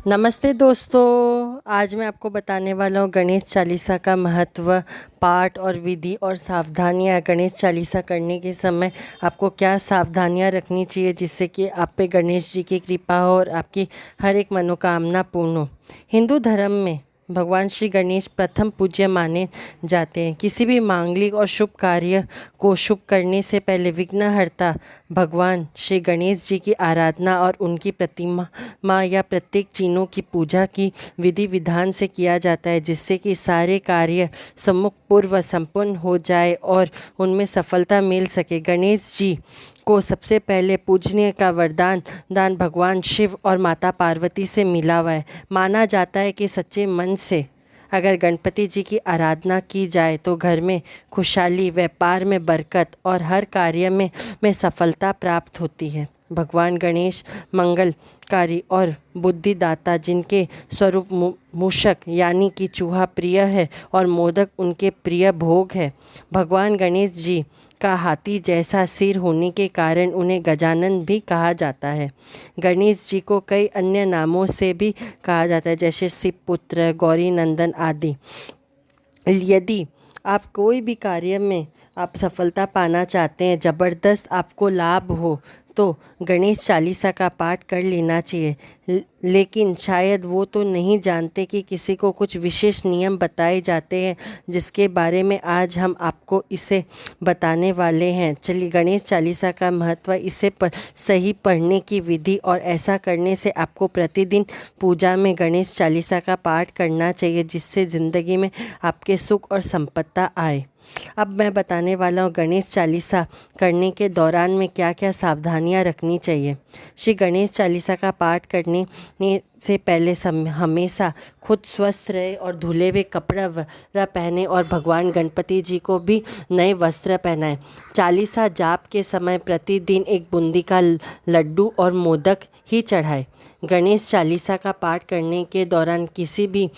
नमस्ते दोस्तों। आज मैं आपको बताने वाला हूँ गणेश चालीसा का महत्व, पाठ और विधि और सावधानियाँ। गणेश चालीसा करने के समय आपको क्या सावधानियाँ रखनी चाहिए जिससे कि आप पे गणेश जी की कृपा हो और आपकी हर एक मनोकामना पूर्ण हो। हिंदू धर्म में भगवान श्री गणेश प्रथम पूज्य माने जाते हैं। किसी भी मांगलिक और शुभ कार्य को शुभ करने से पहले विघ्नहर्ता भगवान श्री गणेश जी की आराधना और उनकी प्रतिमा माँ या प्रत्येक चिन्हों की पूजा की विधि विधान से किया जाता है, जिससे कि सारे कार्य सम्मुख पूर्व संपन्न हो जाए और उनमें सफलता मिल सके। गणेश जी को सबसे पहले पूजने का वरदान दान भगवान शिव और माता पार्वती से मिला हुआ है। माना जाता है कि सच्चे मन से अगर गणपति जी की आराधना की जाए तो घर में खुशहाली, व्यापार में बरकत और हर कार्य में सफलता प्राप्त होती है। भगवान गणेश मंगलकारी और बुद्धिदाता, जिनके स्वरूप मूषक यानी कि चूहा प्रिय है और मोदक उनके प्रिय भोग है। भगवान गणेश जी का हाथी जैसा सिर होने के कारण उन्हें गजानन भी कहा जाता है। गणेश जी को कई अन्य नामों से भी कहा जाता है, जैसे शिवपुत्र, गौरी नंदन आदि। यदि आप कोई भी कार्य में आप सफलता पाना चाहते हैं, ज़बरदस्त आपको लाभ हो, तो गणेश चालीसा का पाठ कर लेना चाहिए। लेकिन शायद वो तो नहीं जानते कि किसी को कुछ विशेष नियम बताए जाते हैं, जिसके बारे में आज हम आपको इसे बताने वाले हैं। चलिए, गणेश चालीसा का महत्व, इसे सही पढ़ने की विधि और ऐसा करने से आपको प्रतिदिन पूजा में गणेश चालीसा का पाठ करना चाहिए, जिससे ज़िंदगी में आपके सुख और संपत्ति आए। अब मैं बताने वाला हूँ गणेश चालीसा करने के दौरान में क्या क्या सावधानियाँ रखनी चाहिए। श्री गणेश चालीसा का पाठ करने से पहले हमेशा खुद स्वस्थ रहे और धुले हुए कपड़ा पहने और भगवान गणपति जी को भी नए वस्त्र पहनाएं। चालीसा जाप के समय प्रतिदिन एक बूंदी का लड्डू और मोदक ही चढ़ाए। गणेश चालीसा का पाठ करने के दौरान किसी भी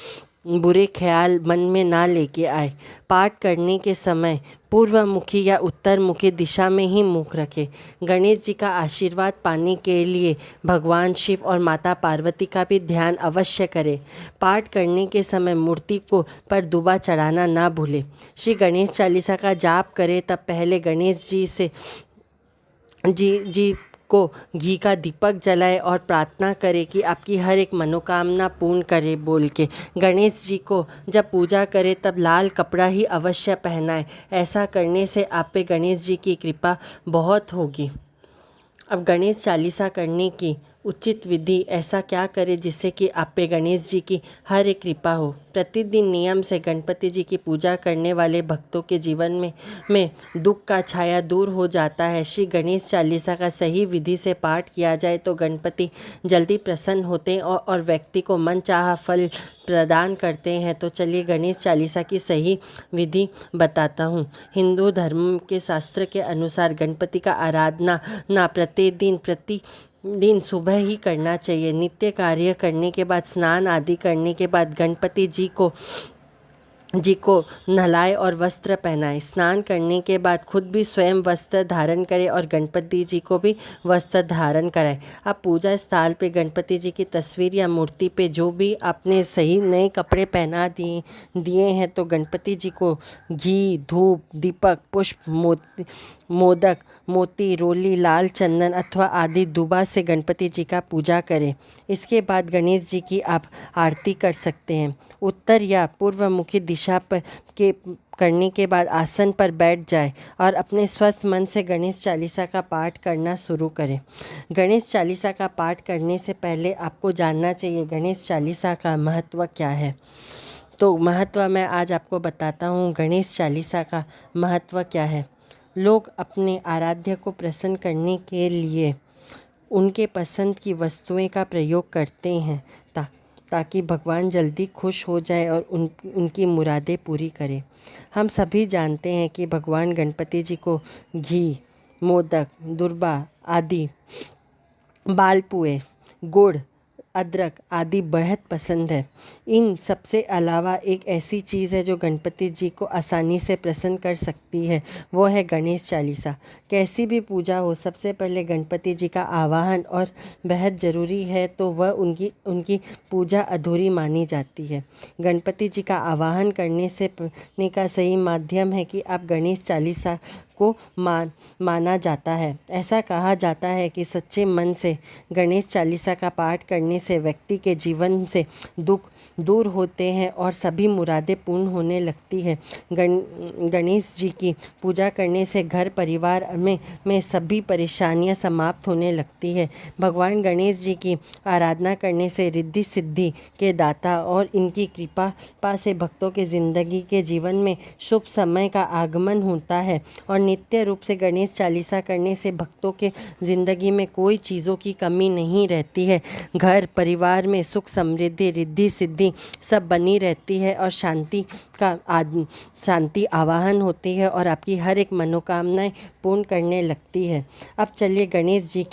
बुरे ख्याल मन में ना लेके आए। पाठ करने के समय पूर्वमुखी या उत्तरमुखी दिशा में ही मुख रखें। गणेश जी का आशीर्वाद पाने के लिए भगवान शिव और माता पार्वती का भी ध्यान अवश्य करें। पाठ करने के समय मूर्ति को पर दुबा चढ़ाना ना भूलें। श्री गणेश चालीसा का जाप करें तब पहले गणेश जी से जी को घी का दीपक जलाए और प्रार्थना करे कि आपकी हर एक मनोकामना पूर्ण करे बोल के। गणेश जी को जब पूजा करे तब लाल कपड़ा ही अवश्य पहनाए। ऐसा करने से आप पे गणेश जी की कृपा बहुत होगी। अब गणेश चालीसा करने की उचित विधि, ऐसा क्या करें जिससे कि आप पे गणेश जी की हर एक कृपा हो। प्रतिदिन नियम से गणपति जी की पूजा करने वाले भक्तों के जीवन में दुख का छाया दूर हो जाता है। श्री गणेश चालीसा का सही विधि से पाठ किया जाए तो गणपति जल्दी प्रसन्न होते हैं और व्यक्ति को मनचाहा फल प्रदान करते हैं। तो चलिए गणेश चालीसा की सही विधि बताता हूँ। हिंदू धर्म के शास्त्र के अनुसार गणपति का आराधना प्रतिदिन सुबह ही करना चाहिए। नित्य कार्य करने के बाद, स्नान आदि करने के बाद गणपति जी को नहलाए और वस्त्र पहनाए। स्नान करने के बाद खुद भी स्वयं वस्त्र धारण करें और गणपति जी को भी वस्त्र धारण कराएं। आप पूजा स्थल पे गणपति जी की तस्वीर या मूर्ति पे जो भी आपने सही नए कपड़े पहना दिए हैं तो गणपति जी को घी, धूप, दीपक, पुष्प, मोदक, मोती, रोली, लाल चंदन अथवा आदि दुबा से गणपति जी का पूजा करें। इसके बाद गणेश जी की आप आरती कर सकते हैं। उत्तर या पूर्वमुखी दिशा पर करने के बाद आसन पर बैठ जाए और अपने स्वस्थ मन से गणेश चालीसा का पाठ करना शुरू करें। गणेश चालीसा का पाठ करने से पहले आपको जानना चाहिए गणेश चालीसा का महत्व क्या है। तो महत्व मैं आज आपको बताता हूँ गणेश चालीसा का महत्व क्या है। लोग अपने आराध्य को प्रसन्न करने के लिए उनके पसंद की वस्तुएं का प्रयोग करते हैं ताकि भगवान जल्दी खुश हो जाए और उनकी मुरादें पूरी करे। हम सभी जानते हैं कि भगवान गणपति जी को घी, मोदक, दुर्बा आदि, बालपुए, गुड़ अदरक आदि बेहद पसंद है। इन सबसे अलावा एक ऐसी चीज़ है जो गणपति जी को आसानी से प्रसन्न कर सकती है, वो है गणेश चालीसा। कैसी भी पूजा हो, सबसे पहले गणपति जी का आवाहन और बेहद ज़रूरी है, तो वह उनकी उनकी पूजा अधूरी मानी जाती है। गणपति जी का आवाहन करने का सही माध्यम है कि आप गणेश चालीसा को माना जाता है। ऐसा कहा जाता है कि सच्चे मन से गणेश चालीसा का पाठ करने से व्यक्ति के जीवन से दुख दूर होते हैं और सभी मुरादें पूर्ण होने लगती है। गणेश जी की पूजा करने से घर परिवार में सभी परेशानियां समाप्त होने लगती है। भगवान गणेश जी की आराधना करने से रिद्धि सिद्धि के दाता और इनकी कृपा से भक्तों के ज़िंदगी के जीवन में शुभ समय का आगमन होता है और नित्य रूप से गणेश चालीसा करने से भक्तों के ज़िंदगी में कोई चीज़ों की कमी नहीं रहती है। घर परिवार में सुख समृद्धि रिद्धि सिद्धि सब बनी रहती है और शांति आवाहन होती है और आपकी हर एक मनोकामनाएं पूर्ण करने लगती है। अब चलिए गणेश जी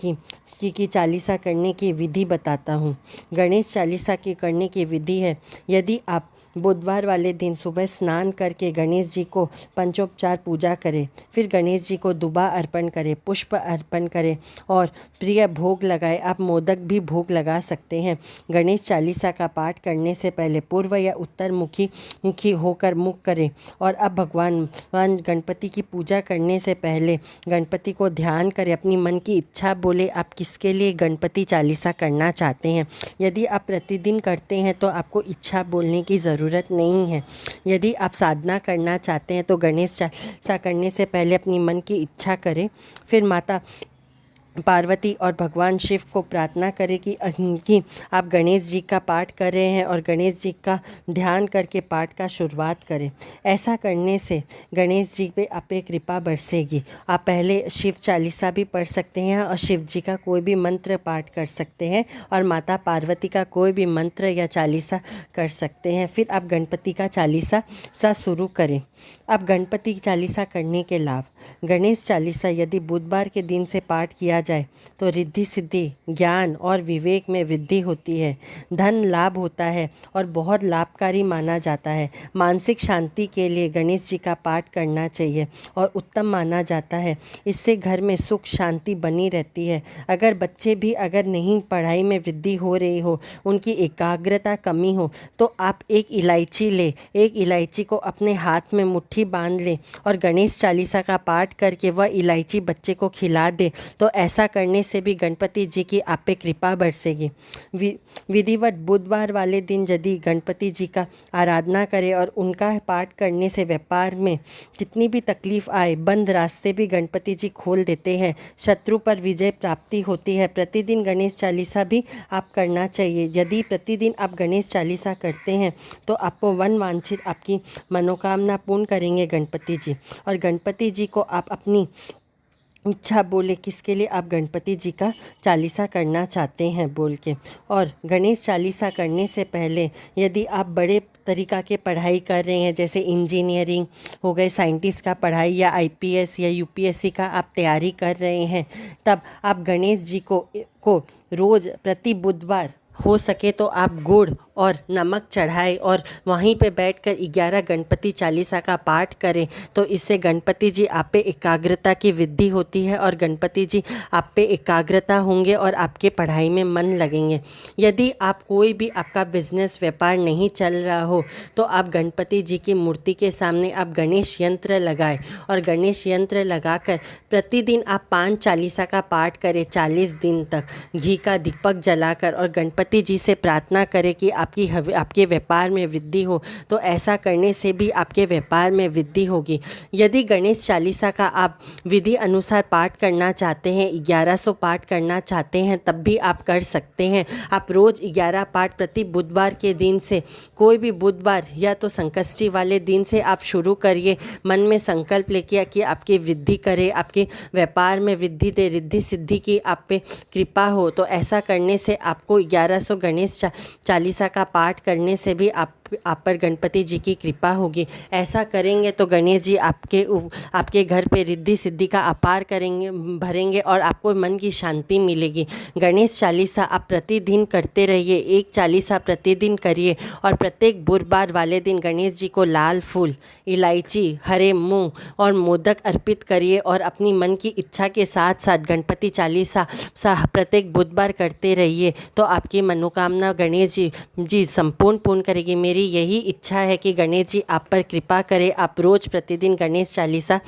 की चालीसा करने की विधि बताता हूँ। गणेश चालीसा की करने की विधि है, यदि आप बुधवार वाले दिन सुबह स्नान करके गणेश जी को पंचोपचार पूजा करें, फिर गणेश जी को दुबा अर्पण करें, पुष्प अर्पण करें और प्रिय भोग लगाए। आप मोदक भी भोग लगा सकते हैं। गणेश चालीसा का पाठ करने से पहले पूर्व या उत्तर मुखी होकर मुख करें। और अब भगवान गणपति की पूजा करने से पहले गणपति को ध्यान करें, अपनी मन की इच्छा बोले आप किसके लिए गणपति चालीसा करना चाहते हैं। यदि आप प्रतिदिन करते हैं तो आपको इच्छा बोलने की ज़रूरत नहीं है। यदि आप साधना करना चाहते हैं तो गणेश चालीसा करने से पहले अपनी मन की इच्छा करें, फिर माता पार्वती और भगवान शिव को प्रार्थना करें कि आप गणेश जी का पाठ कर रहे हैं और गणेश जी का ध्यान करके पाठ का शुरुआत करें। ऐसा करने से गणेश जी पे आप पे कृपा बरसेगी। आप पहले शिव चालीसा भी पढ़ सकते हैं और शिव जी का कोई भी मंत्र पाठ कर सकते हैं और माता पार्वती का कोई भी मंत्र या चालीसा कर सकते हैं। फिर आप गणपति का चालीसा शुरू करें। अब गणपति चालीसा करने के लाभ। गणेश चालीसा यदि बुधवार के दिन से पाठ किया जाए तो रिद्धि सिद्धि ज्ञान और विवेक में वृद्धि होती है, धन लाभ होता है और बहुत लाभकारी माना जाता है। मानसिक शांति के लिए गणेश जी का पाठ करना चाहिए और उत्तम माना जाता है। इससे घर में सुख शांति बनी रहती है। अगर बच्चे भी अगर नहीं पढ़ाई में वृद्धि हो रही हो, उनकी एकाग्रता कमी हो, तो आप एक इलायची को अपने हाथ में मुट्ठी बांध लें और गणेश चालीसा का पाठ करके वह इलायची बच्चे को खिला दे, तो ऐसा करने से भी गणपति जी की आप पे कृपा बरसेगी। विधिवत बुधवार वाले दिन यदि गणपति जी का आराधना करें और उनका पाठ करने से व्यापार में कितनी भी तकलीफ आए, बंद रास्ते भी गणपति जी खोल देते हैं, शत्रु पर विजय प्राप्ति होती है। प्रतिदिन गणेश चालीसा भी आप करना चाहिए। यदि प्रतिदिन आप गणेश चालीसा करते हैं तो आपको वांछित आपकी मनोकामना पूर्ण करेंगे गणपति जी। और गणपति जी को आप अपनी इच्छा बोले किसके लिए आप गणपति जी का चालीसा करना चाहते हैं बोल के। और गणेश चालीसा करने से पहले यदि आप बड़े तरीका के पढ़ाई कर रहे हैं, जैसे इंजीनियरिंग हो गए, साइंटिस्ट का पढ़ाई या आईपीएस या यूपीएससी का आप तैयारी कर रहे हैं, तब आप गणेश जी को रोज़ प्रति बुधवार हो सके तो आप गुड़ और नमक चढ़ाए और वहीं पे बैठकर 11 गणपति चालीसा का पाठ करें, तो इससे गणपति जी आप पे एकाग्रता की वृद्धि होती है और गणपति जी आप पे एकाग्रता होंगे और आपके पढ़ाई में मन लगेंगे। यदि आप कोई भी आपका बिजनेस व्यापार नहीं चल रहा हो तो आप गणपति जी की मूर्ति के सामने आप गणेश यंत्र लगाएं और गणेश यंत्र लगाकर प्रतिदिन आप 5 चालीसा का पाठ करें 40 दिन तक, घी का दीपक जलाकर, और गणपति जी से प्रार्थना करें कि आपके व्यापार में वृद्धि हो। तो ऐसा करने से भी आपके व्यापार में वृद्धि होगी। यदि गणेश चालीसा का आप विधि अनुसार पाठ करना चाहते हैं, 1100 पाठ करना चाहते हैं, तब भी आप कर सकते हैं। आप रोज़ 11 पाठ प्रति बुधवार के दिन से, कोई भी बुधवार या तो संकष्टी वाले दिन से आप शुरू करिए। मन में संकल्प लेके कि आपकी वृद्धि करे, आपके व्यापार में वृद्धि दे, रिद्धि सिद्धि की आप पे कृपा हो। तो ऐसा करने से आपको 1100 गणेश चालीसा का पाठ करने से भी आप आप पर गणपति जी की कृपा होगी। ऐसा करेंगे तो गणेश जी आपके घर पे रिद्धि सिद्धि का अपार करेंगे, भरेंगे और आपको मन की शांति मिलेगी। गणेश चालीसा आप प्रतिदिन करते रहिए, एक चालीसा प्रतिदिन करिए और प्रत्येक बुधवार वाले दिन गणेश जी को लाल फूल, इलायची, हरे मूंग और मोदक अर्पित करिए और अपनी मन की इच्छा के साथ साथ गणपति चालीसा प्रत्येक बुधवार करते रहिए, तो आपकी मनोकामना गणेश जी संपूर्ण पूर्ण करेगी। मेरी यही इच्छा है कि गणेश जी आप पर कृपा करें, आप रोज़ प्रतिदिन गणेश चालीसा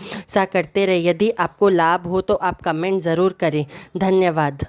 करते रहिए। यदि आपको लाभ हो तो आप कमेंट ज़रूर करें। धन्यवाद।